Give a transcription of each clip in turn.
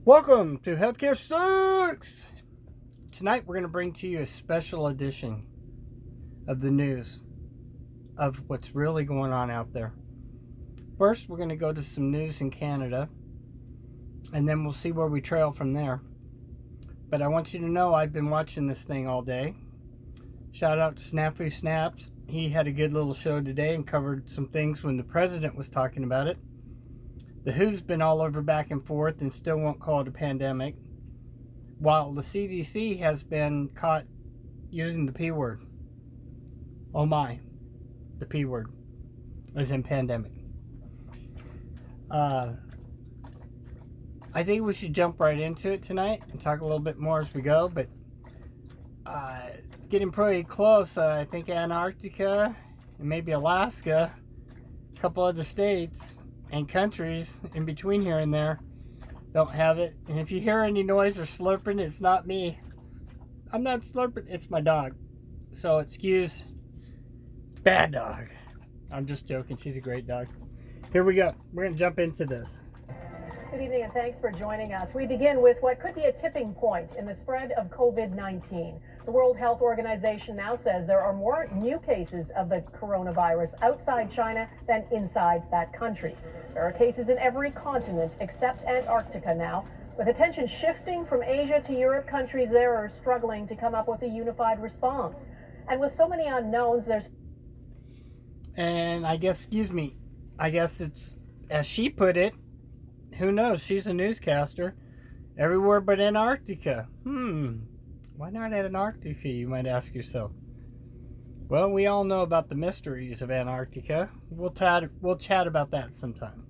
Welcome to Healthcare Sucks! Tonight we're going to bring to you a special edition of the news of what's really going on out there. First, we're going to go to some news in Canada, and then we'll see where we trail from there. But I want you to know I've been watching this thing all day. Shout out to Snafu Snaps. He had a good little show today and covered some things when the president was talking about it. The WHO's been all over back and forth and still won't call it a pandemic, while the CDC has been caught using the P word. Oh my, the P word, as in pandemic. I think we should jump right into it tonight and talk a little bit more as we go, but it's getting pretty close. I think Antarctica and maybe Alaska, a couple other states and countries in between here and there don't have it. And if you hear any noise or slurping, it's not me. I'm not slurping, it's my dog. So excuse bad dog. I'm just joking, she's a great dog. Here we go. We're going to jump into this. Good evening and thanks for joining us. We begin with what could be a tipping point in the spread of COVID-19. The World Health Organization now says there are more new cases of the coronavirus outside China than inside that country. There are cases in every continent except Antarctica now. With attention shifting from Asia to Europe, countries there are struggling to come up with a unified response. And with so many unknowns, there's... And I guess it's, as she put it, who knows? She's a newscaster. Everywhere but Antarctica. Why not Antarctica, you might ask yourself. Well, we all know about the mysteries of Antarctica. We'll chat about that sometime.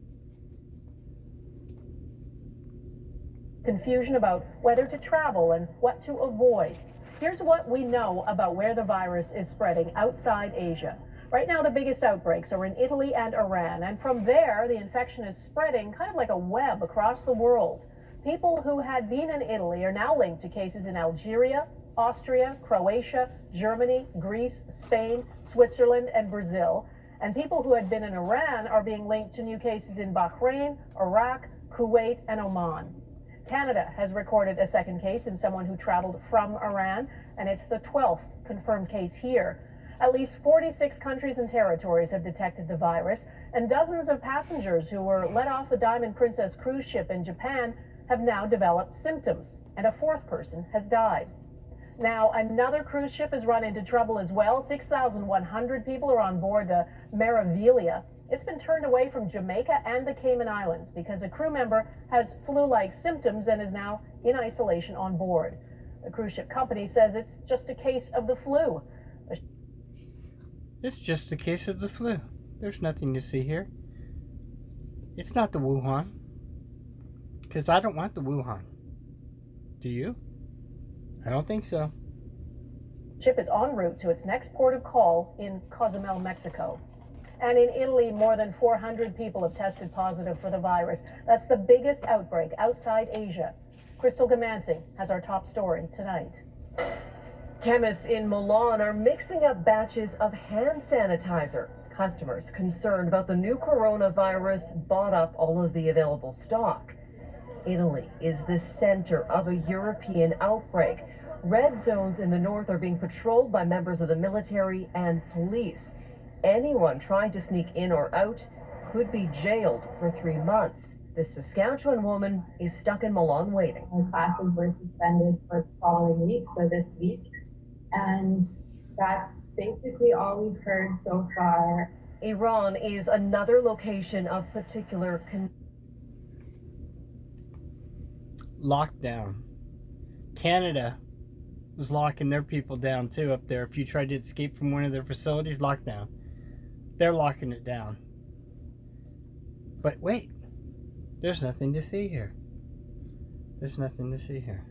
Confusion about whether to travel and what to avoid. Here's what we know about where the virus is spreading outside Asia. Right now, the biggest outbreaks are in Italy and Iran, and from there, the infection is spreading kind of like a web across the world. People who had been in Italy are now linked to cases in Algeria, Austria, Croatia, Germany, Greece, Spain, Switzerland, and Brazil. And people who had been in Iran are being linked to new cases in Bahrain, Iraq, Kuwait, and Oman. Canada has recorded a second case in someone who traveled from Iran, and it's the 12th confirmed case here. At least 46 countries and territories have detected the virus, and dozens of passengers who were let off the Diamond Princess cruise ship in Japan have now developed symptoms, and a fourth person has died. Now, another cruise ship has run into trouble as well. 6,100 people are on board the Meraviglia. It's been turned away from Jamaica and the Cayman Islands because a crew member has flu-like symptoms and is now in isolation on board. The cruise ship company says it's just a case of the flu. It's just a case of the flu. There's nothing to see here. It's not the Wuhan. Because I don't want the Wuhan. Do you? I don't think so. Ship is en route to its next port of call in Cozumel, Mexico. And in Italy, more than 400 people have tested positive for the virus. That's the biggest outbreak outside Asia. Crystal Gamansing has our top story tonight. Chemists in Milan are mixing up batches of hand sanitizer. Customers concerned about the new coronavirus bought up all of the available stock. Italy is the center of a European outbreak. Red zones in the north are being patrolled by members of the military and police. Anyone trying to sneak in or out could be jailed for 3 months. This Saskatchewan woman is stuck in Milan waiting. My classes were suspended for the following week, so this week. And that's basically all we've heard so far. Iran is another location of particular Lockdown. Canada was locking their people down too up there. If you tried to escape from one of their facilities, lockdown. They're locking it down. But wait, there's nothing to see here. There's nothing to see here.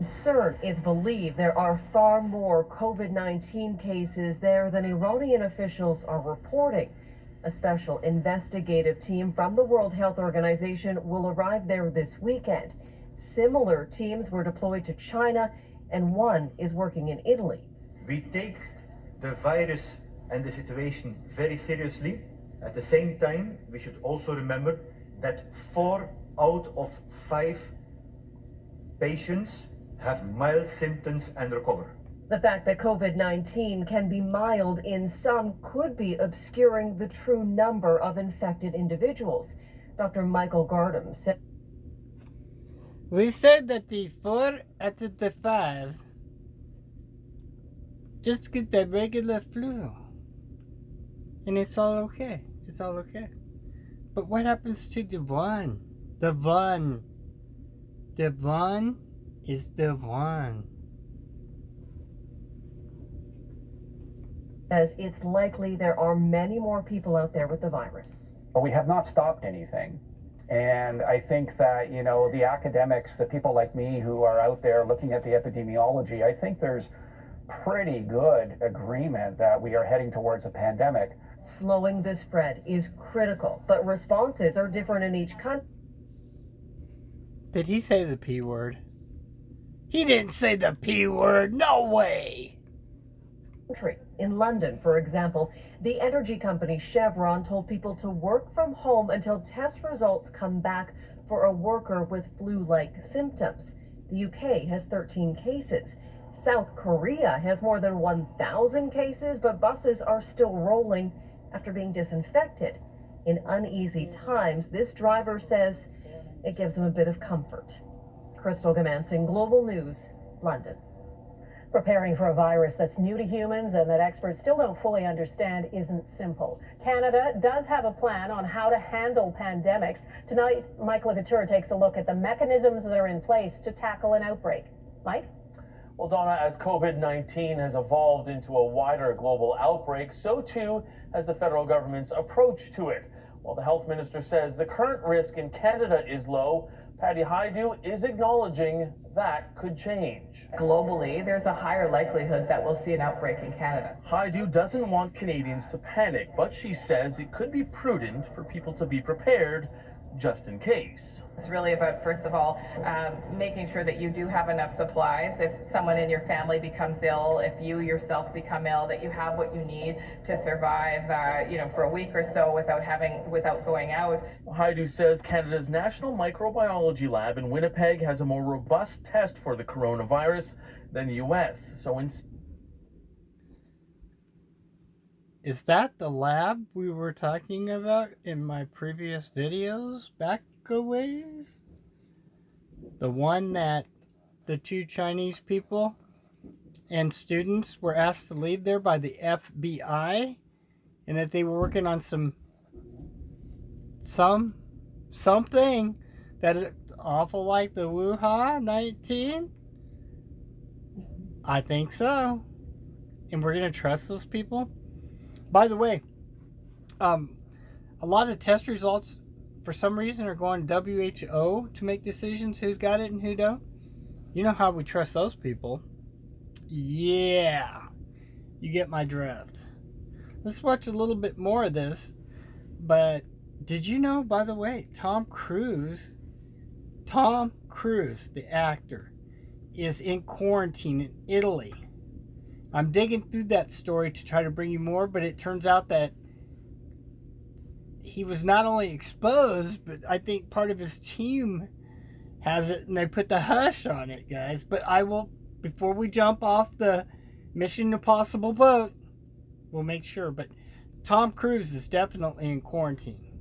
CERN is believed there are far more COVID-19 cases there than Iranian officials are reporting. A special investigative team from the World Health Organization will arrive there this weekend. Similar teams were deployed to China, and one is working in Italy. We take the virus and the situation very seriously. At the same time, we should also remember that 4 out of 5 patients have mild symptoms and recover. The fact that COVID-19 can be mild in some could be obscuring the true number of infected individuals. Dr. Michael Gardam said, We said that the 4 out of the 5 just get the regular flu. And it's all okay. It's all okay. But what happens to the one? The one. The one is the one. as it's likely there are many more people out there with the virus. But we have not stopped anything. And I think that, the academics, the people like me who are out there looking at the epidemiology, I think there's pretty good agreement that we are heading towards a pandemic. Slowing the spread is critical, but responses are different in each country. Did he say the P word? He didn't say the P word. No way. In London, for example, the energy company Chevron told people to work from home until test results come back for a worker with flu-like symptoms. The UK has 13 cases. South Korea has more than 1,000 cases, but buses are still rolling after being disinfected. In uneasy times, this driver says it gives him a bit of comfort. Crystal Gamansing, Global News, London. Preparing for a virus that's new to humans and that experts still don't fully understand isn't simple. Canada does have a plan on how to handle pandemics. Tonight, Mike Lagature takes a look at the mechanisms that are in place to tackle an outbreak. Mike? Well, Donna, as COVID-19 has evolved into a wider global outbreak, so too has the federal government's approach to it. While the health minister says the current risk in Canada is low, Patty Hajdu is acknowledging that could change. Globally, there's a higher likelihood that we'll see an outbreak in Canada. Hajdu doesn't want Canadians to panic, but she says it could be prudent for people to be prepared just in case. It's really about, first of all, making sure that you do have enough supplies. If someone in your family becomes ill, if you yourself become ill, that you have what you need to survive, for a week or so without going out. Hajdu says Canada's National Microbiology Lab in Winnipeg has a more robust test for the coronavirus than the U.S. Is that the lab we were talking about in my previous videos back a ways? The one that the 2 Chinese people and students were asked to leave there by the FBI, and that they were working on something that looked awful like the W.19.C? I think so. And we're going to trust those people? By the way, a lot of test results, for some reason, are going to WHO to make decisions who's got it and who don't. You know how we trust those people. Yeah. You get my drift. Let's watch a little bit more of this. But did you know, by the way, Tom Cruise, the actor, is in quarantine in Italy. I'm digging through that story to try to bring you more, but it turns out that he was not only exposed, but I think part of his team has it, and they put the hush on it, guys. But I will, before we jump off the Mission Impossible boat, we'll make sure. But Tom Cruise is definitely in quarantine.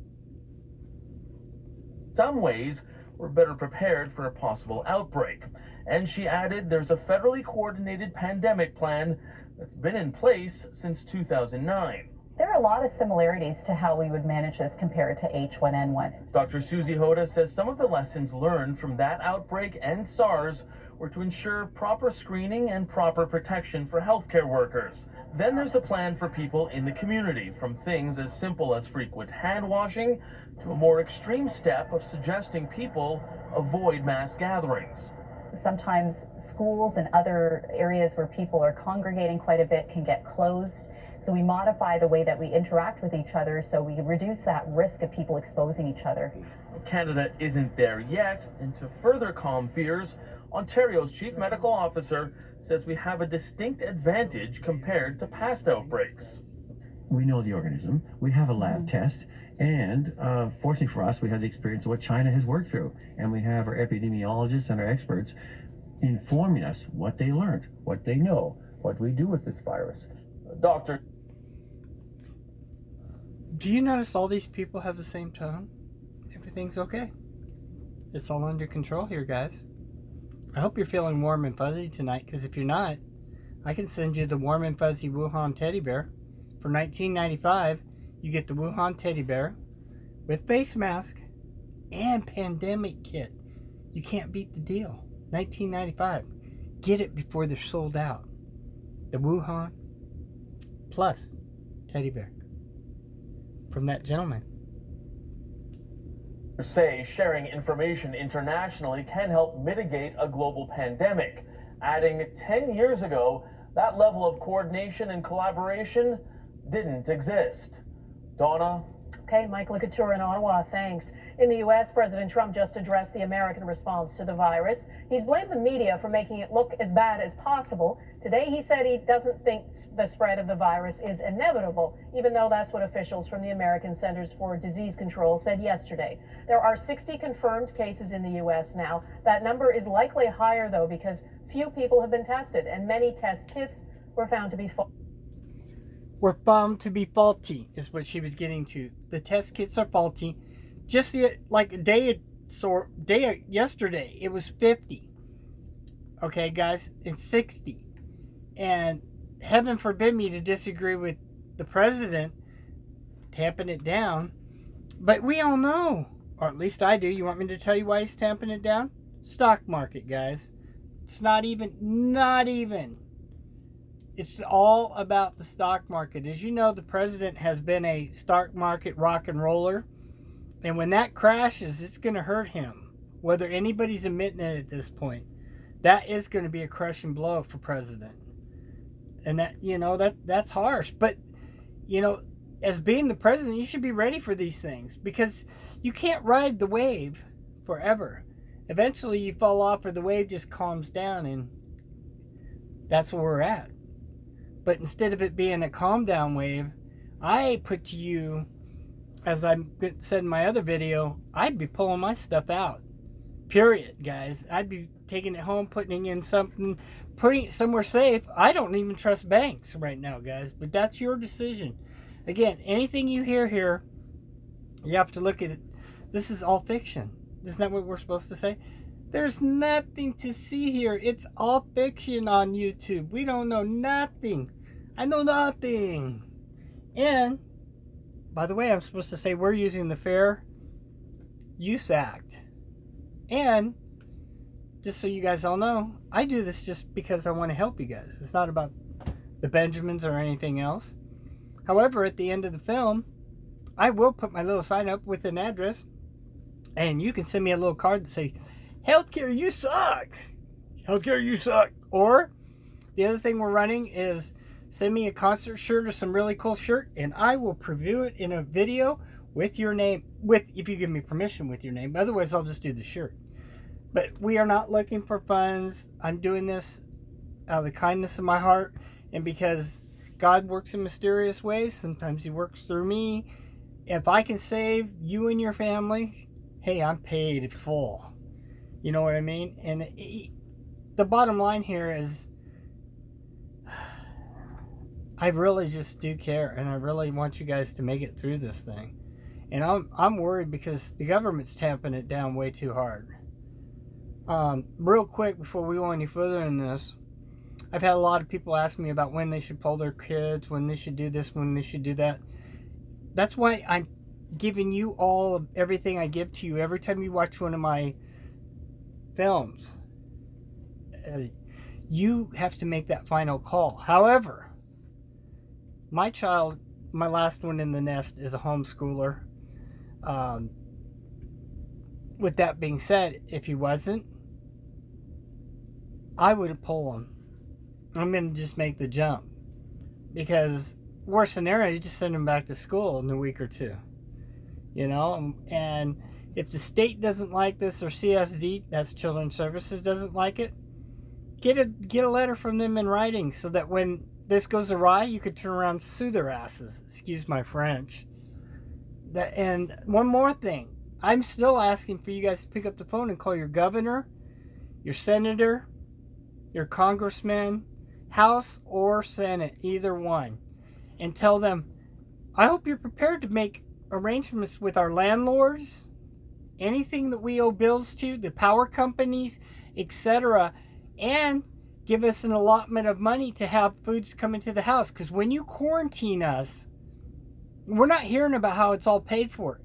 In some ways, we're better prepared for a possible outbreak. And she added there's a federally coordinated pandemic plan that's been in place since 2009. There are a lot of similarities to how we would manage this compared to H1N1. Dr. Susie Hoda says some of the lessons learned from that outbreak and SARS were to ensure proper screening and proper protection for healthcare workers. Then there's the plan for people in the community, from things as simple as frequent hand washing to a more extreme step of suggesting people avoid mass gatherings. Sometimes schools and other areas where people are congregating quite a bit can get closed. So we modify the way that we interact with each other so we reduce that risk of people exposing each other. Canada isn't there yet, and to further calm fears, Ontario's Chief Medical Officer says we have a distinct advantage compared to past outbreaks. We know the organism, we have a lab test, And fortunately for us, we have the experience of what China has worked through. And we have our epidemiologists and our experts informing us what they learned, what they know, what we do with this virus. Doctor, do you notice all these people have the same tone? Everything's okay. It's all under control here, guys. I hope you're feeling warm and fuzzy tonight, because if you're not, I can send you the warm and fuzzy Wuhan teddy bear. For $19.95, you get the Wuhan teddy bear with face mask and pandemic kit. You can't beat the deal. $19.95. Get it before they're sold out. The Wuhan plus teddy bear from that gentleman. say sharing information internationally can help mitigate a global pandemic, adding 10 years ago, that level of coordination and collaboration didn't exist. Donna? Okay, Mike Couture in Ottawa, thanks. In the U.S., President Trump just addressed the American response to the virus. He's blamed the media for making it look as bad as possible. Today, he said he doesn't think the spread of the virus is inevitable, even though that's what officials from the American Centers for Disease Control said yesterday. There are 60 confirmed cases in the U.S. now. That number is likely higher, though, because few people have been tested, and many test kits were found to be false. Were found to be faulty, is what she was getting to. The test kits are faulty. Just like a day yesterday, it was 50. Okay, guys, it's 60. And heaven forbid me to disagree with the president tamping it down. But we all know, or at least I do. You want me to tell you why he's tamping it down? Stock market, guys. It's not even. It's all about the stock market. As you know, the president has been a stock market rock and roller. And when that crashes, it's going to hurt him. Whether anybody's admitting it at this point. That is going to be a crushing blow for president. And that's harsh. But, as being the president, you should be ready for these things. Because you can't ride the wave forever. Eventually you fall off or the wave just calms down. And that's where we're at. But instead of it being a calm down wave, I put to you, as I said in my other video, I'd be pulling my stuff out. Period, guys. I'd be taking it home, putting it in something, putting it somewhere safe. I don't even trust banks right now, guys. But that's your decision. Again, anything you hear here, you have to look at it. This is all fiction. Isn't that what we're supposed to say? There's nothing to see here. It's all fiction on YouTube. We don't know nothing. I know nothing. And, by the way, I'm supposed to say we're using the Fair Use Act. And, just so you guys all know, I do this just because I want to help you guys. It's not about the Benjamins or anything else. However, at the end of the film, I will put my little sign up with an address. And you can send me a little card that say, healthcare, you suck. Healthcare, you suck. Or, the other thing we're running is send me a concert shirt or some really cool shirt, and I will preview it in a video with your name, if you give me permission with your name. Otherwise, I'll just do the shirt. But we are not looking for funds. I'm doing this out of the kindness of my heart, and because God works in mysterious ways. Sometimes He works through me. If I can save you and your family, hey, I'm paid in full. You know what I mean? And the bottom line here is, I really just do care, and I really want you guys to make it through this thing. And I'm worried because the government's tamping it down way too hard. Real quick, before we go any further in this, I've had a lot of people ask me about when they should pull their kids, when they should do this, when they should do that. That's why I'm giving you all of everything I give to you every time you watch one of my films. You have to make that final call. However, my child, my last one in the nest, is a homeschooler. With that being said, if he wasn't, I would pull him. I'm going to just make the jump. Because, worst scenario, you just send him back to school in a week or two. And if the state doesn't like this, or CSD, that's Children's Services, doesn't like it, get a letter from them in writing so that when this goes awry, you could turn around and sue their asses. Excuse my French. And one more thing, I'm still asking for you guys to pick up the phone and call your governor, your senator, your congressman, House or Senate, either one, and tell them, I hope you're prepared to make arrangements with our landlords, anything that we owe bills to, the power companies, etc., and give us an allotment of money to have foods come into the house. Because when you quarantine us, we're not hearing about how it's all paid for.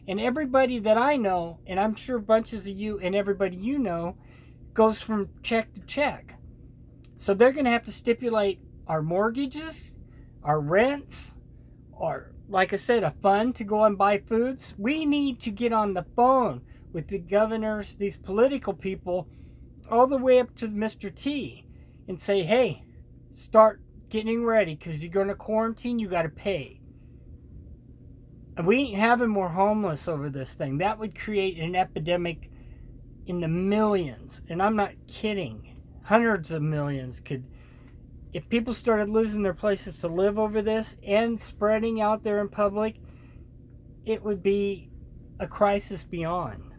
And everybody that I know, and I'm sure bunches of you and everybody you know, goes from check to check. So they're going to have to stipulate our mortgages, our rents, or, like I said, a fund to go and buy foods. We need to get on the phone with the governors, these political people, all the way up to Mr. T, and say, hey, start getting ready because you're going to quarantine, you got to pay. And we ain't having more homeless over this thing. That would create an epidemic in the millions. And I'm not kidding. Hundreds of millions could, if people started losing their places to live over this and spreading out there in public, it would be a crisis beyond.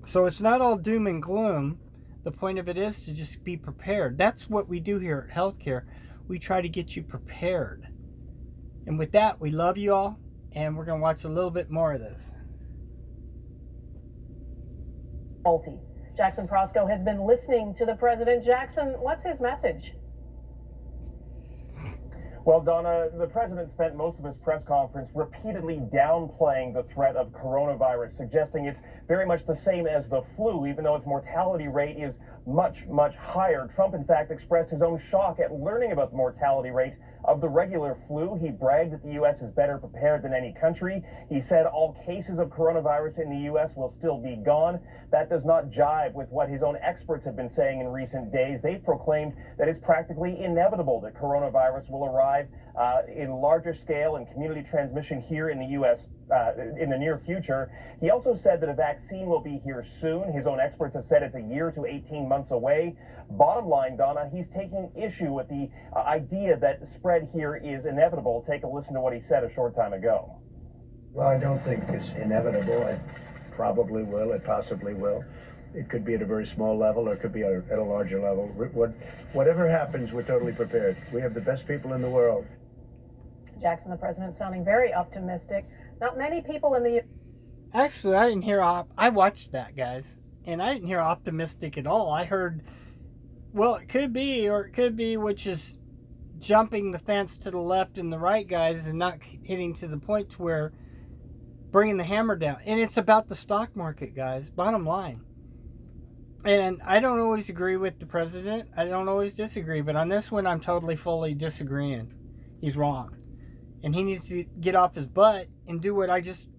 So it's not all doom and gloom. The point of it is to just be prepared. That's what we do here at Healthcare. We try to get you prepared. And with that, we love you all, and we're going to watch a little bit more of this. Faulty. Jackson Prosco has been listening to the president. Jackson, what's his message? Well, Donna, the president spent most of his press conference repeatedly downplaying the threat of coronavirus, suggesting it's very much the same as the flu, even though its mortality rate is much, much higher. Trump, in fact, expressed his own shock at learning about the mortality rate of the regular flu. He bragged that the U.S. is better prepared than any country. He said all cases of coronavirus in the U.S. will still be gone. That does not jive with what his own experts have been saying in recent days. They've proclaimed that it's practically inevitable that coronavirus will arrive in larger scale and community transmission here in the U.S. In the near future. He also said that a vaccine will be here soon. His own experts have said it's a year to 18 months away. Bottom line, Donna, he's taking issue with the idea that spread here is inevitable. Take a listen to what he said a short time ago. Well, I don't think it's inevitable. It probably will. It possibly will. It could be at a very small level, or it could be at a larger level. Whatever happens, we're totally prepared. We have the best people in the world. Jackson, the president, sounding very optimistic. Not many people in the... Actually, I didn't hear... I watched that, guys. And I didn't hear optimistic at all. I heard, well, it could be, or it could be, which is jumping the fence to the left and the right, guys, and not hitting to the point to where bringing the hammer down. And it's about the stock market, guys. Bottom line. And I don't always agree with the president. I don't always disagree. But on this one, I'm totally, fully disagreeing. He's wrong. And he needs to get off his butt and do what I just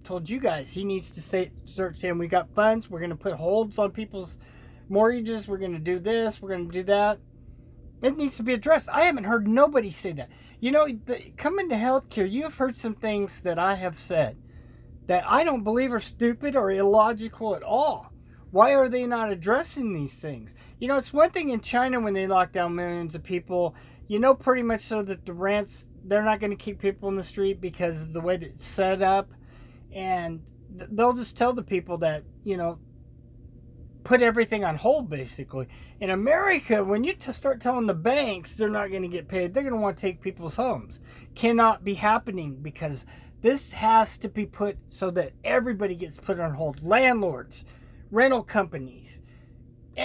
told you guys. He needs to start saying, we got funds. We're going to put holds on people's mortgages. We're going to do this. We're going to do that. It needs to be addressed. I haven't heard nobody say that. You know, coming to healthcare, you have heard some things that I have said that I don't believe are stupid or illogical at all. Why are they not addressing these things? You know, it's one thing in China when they lock down millions of people, you know, pretty much so that the rents, they're not going to keep people in the street because of the way that it's set up. And they'll just tell the people that, you know, put everything on hold, basically. In America, when you start telling the banks they're not going to get paid, they're going to want to take people's homes. Cannot be happening, because this has to be put so that everybody gets put on hold. Landlords, rental companies,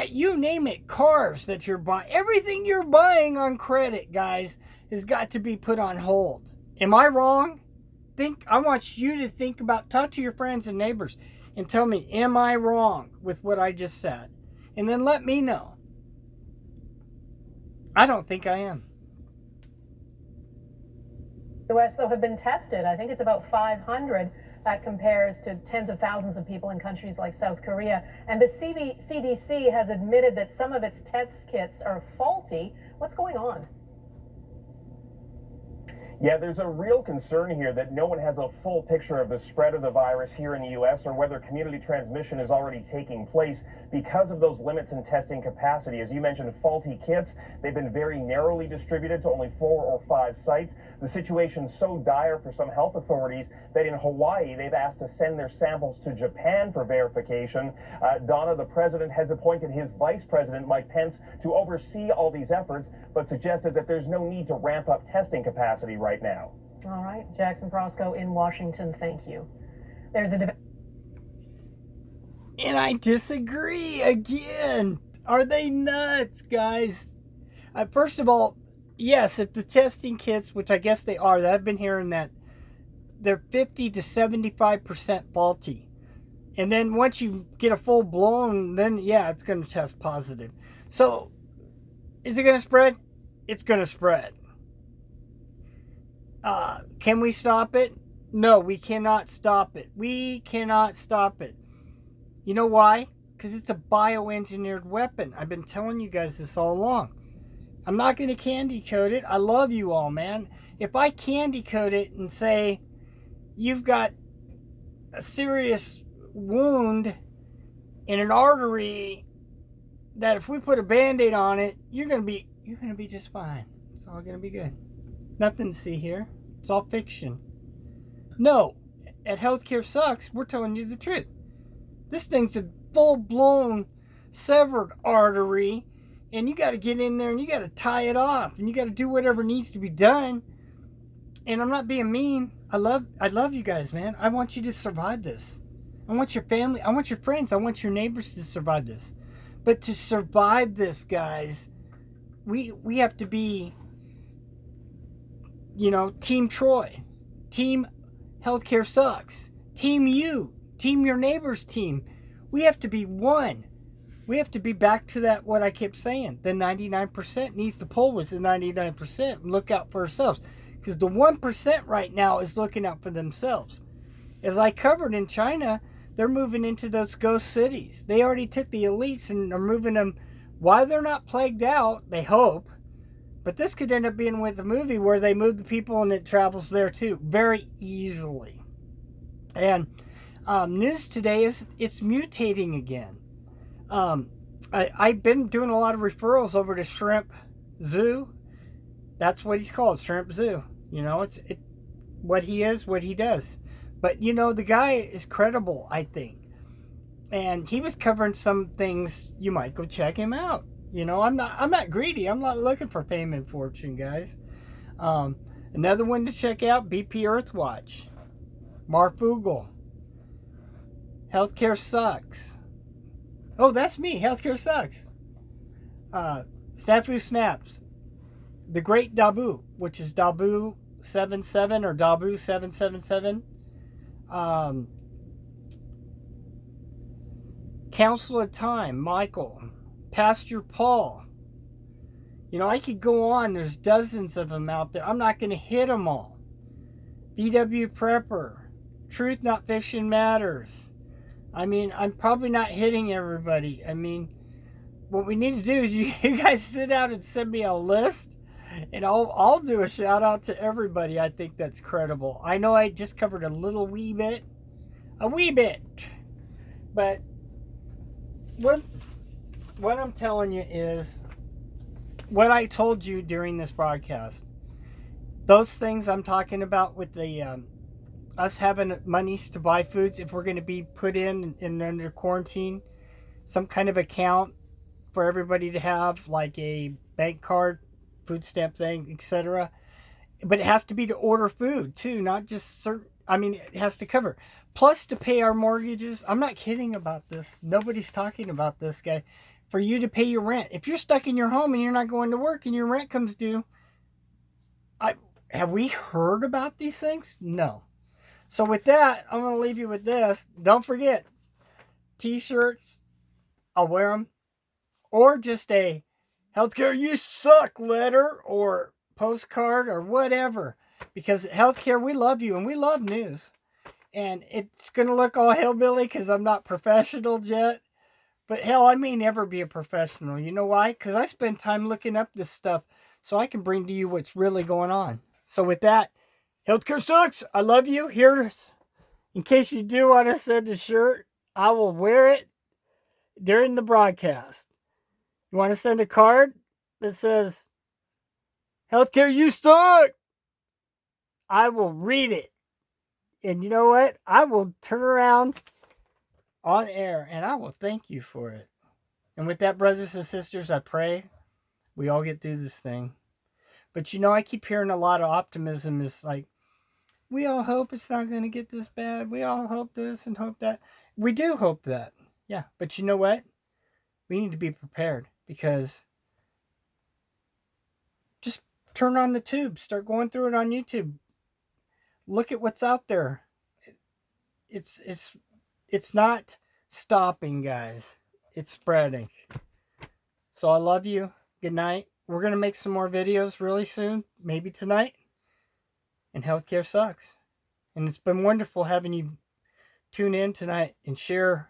you name it, cars that you're buying, everything you're buying on credit, guys, has got to be put on hold. Am I wrong? I want you to think about, talk to your friends and neighbors and tell me, am I wrong with what I just said? And then let me know. I don't think I am. The U.S., though, have been tested. I think it's about 500. That compares to tens of thousands of people in countries like South Korea. And the CDC has admitted that some of its test kits are faulty. What's going on? Yeah, there's a real concern here that no one has a full picture of the spread of the virus here in the U.S. or whether community transmission is already taking place because of those limits in testing capacity. As you mentioned, faulty kits, they've been very narrowly distributed to only 4 or 5 sites. The situation's so dire for some health authorities that in Hawaii, they've asked to send their samples to Japan for verification. Donna, the president has appointed his vice president, Mike Pence, to oversee all these efforts, but suggested that there's no need to ramp up testing capacity right now. All right, Jackson Prosco in Washington, thank you. There's a And I disagree again. Are they nuts, guys? First of all, yes, if the testing kits, which I guess they are, I've been hearing that they're 50 to 75% faulty. And then once you get a full blown, then yeah, it's going to test positive. So, is it going to spread? It's going to spread. Can we stop it? No, we cannot stop it. We cannot stop it. You know why? Because it's a bioengineered weapon. I've been telling you guys this all along. I'm not going to candy coat it. I love you all, man. If I candy coat it and say you've got a serious wound in an artery that if we put a Band-Aid on it, you're going to be just fine. It's all going to be good. Nothing to see here. It's all fiction. No, at Healthcare Sucks, we're telling you the truth. This thing's a full-blown severed artery, and you got to get in there and you got to tie it off, and you got to do whatever needs to be done. And I'm not being mean. I love you guys, man. I want you to survive this. I want your family, I want your friends, I want your neighbors to survive this. But to survive this, guys, we have to be, Team Troy, Team Healthcare Sucks, Team you, Team your neighbor's team. We have to be one. We have to be back to that, what I kept saying. The 99% needs to pull with the 99% and look out for ourselves. Because the 1% right now is looking out for themselves. As I covered in China, they're moving into those ghost cities. They already took the elites and are moving them. Why they're not plagued out, they hope. But this could end up being with a movie where they move the people and it travels there too, very easily. And news today is it's mutating again. I've been doing a lot of referrals over to Shrimp Zoo. That's what he's called, Shrimp Zoo. It's what he is, what he does. But the guy is credible, I think. And he was covering some things. You might go check him out. I'm not greedy. I'm not looking for fame and fortune, guys. Another one to check out, BP Earthwatch. Marfugel. Healthcare Sucks. Oh, that's me. Healthcare Sucks. Snafu Snaps. The Great Dabu, which is Dabu 77 or Dabu 777. Council of Time, Michael. Pastor Paul. I could go on. There's dozens of them out there. I'm not going to hit them all. VW Prepper. Truth Not Fiction Matters. I'm probably not hitting everybody. What we need to do is you guys sit down and send me a list, and I'll do a shout out to everybody. I think that's credible. I know I just covered a wee bit, but what I'm telling you is what I told you during this broadcast. Those things I'm talking about with the us having monies to buy foods, if we're going to be put in under quarantine, some kind of account for everybody to have, like a bank card, food stamp thing, etc. But it has to be to order food too, not just certain. It has to cover. Plus to pay our mortgages. I'm not kidding about this. Nobody's talking about this, guy. For you to pay your rent. If you're stuck in your home and you're not going to work and your rent comes due, have we heard about these things? No. So with that, I'm going to leave you with this. Don't forget, t-shirts, I'll wear them. Or just a Healthcare You Suck letter or postcard or whatever. Because at Healthcare, we love you and we love news. And it's going to look all hillbilly because I'm not professional yet. But hell, I may never be a professional. You know why? Because I spend time looking up this stuff so I can bring to you what's really going on. So with that, healthcare sucks. I love you. Here's, in case you do want to send a shirt, I will wear it during the broadcast. You want to send a card that says, healthcare, you suck? I will read it. And you know what? I will turn around on air and I will thank you for it. And with that, brothers and sisters, I pray we all get through this thing. But you know, I keep hearing a lot of optimism is like, we all hope it's not going to get this bad. We all hope this and hope that. We do hope that. Yeah. But you know what? We need to be prepared because just turn on the tube. Start going through it on YouTube. Look at what's out there. It's not stopping, guys. It's spreading. So I love you. Good night. We're going to make some more videos really soon. Maybe tonight. And healthcare sucks. And it's been wonderful having you tune in tonight and share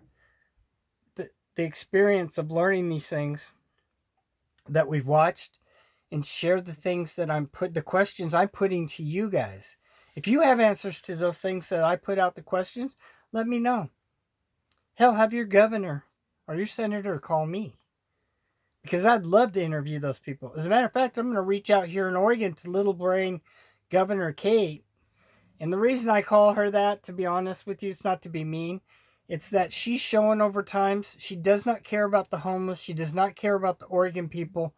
the experience of learning these things that we've watched and share the things that the questions I'm putting to you guys. If you have answers to those things that I put out the questions, let me know. Hell, have your governor or your senator call me. Because I'd love to interview those people. As a matter of fact, I'm going to reach out here in Oregon to Little Brain Governor Kate. And the reason I call her that, to be honest with you, it's not to be mean. It's that she's showing over times she does not care about the homeless. She does not care about the Oregon people.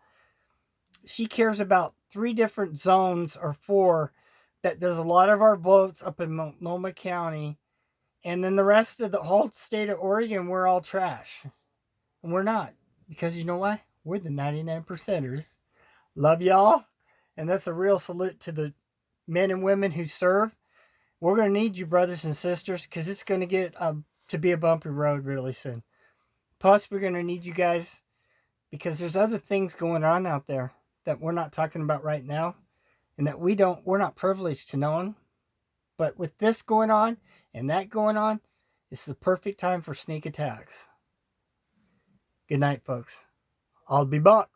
She cares about 3 different zones or 4 that does a lot of our votes up in Multnomah County. And then the rest of the whole state of Oregon, we're all trash. And we're not. Because you know why? We're the 99%ers. Love y'all. And that's a real salute to the men and women who serve. We're going to need you, brothers and sisters, because it's going to get to be a bumpy road really soon. Plus, we're going to need you guys because there's other things going on out there that we're not talking about right now and that we're not privileged to know. But with this going on and that going on, it's the perfect time for sneak attacks. Good night, folks. I'll be back.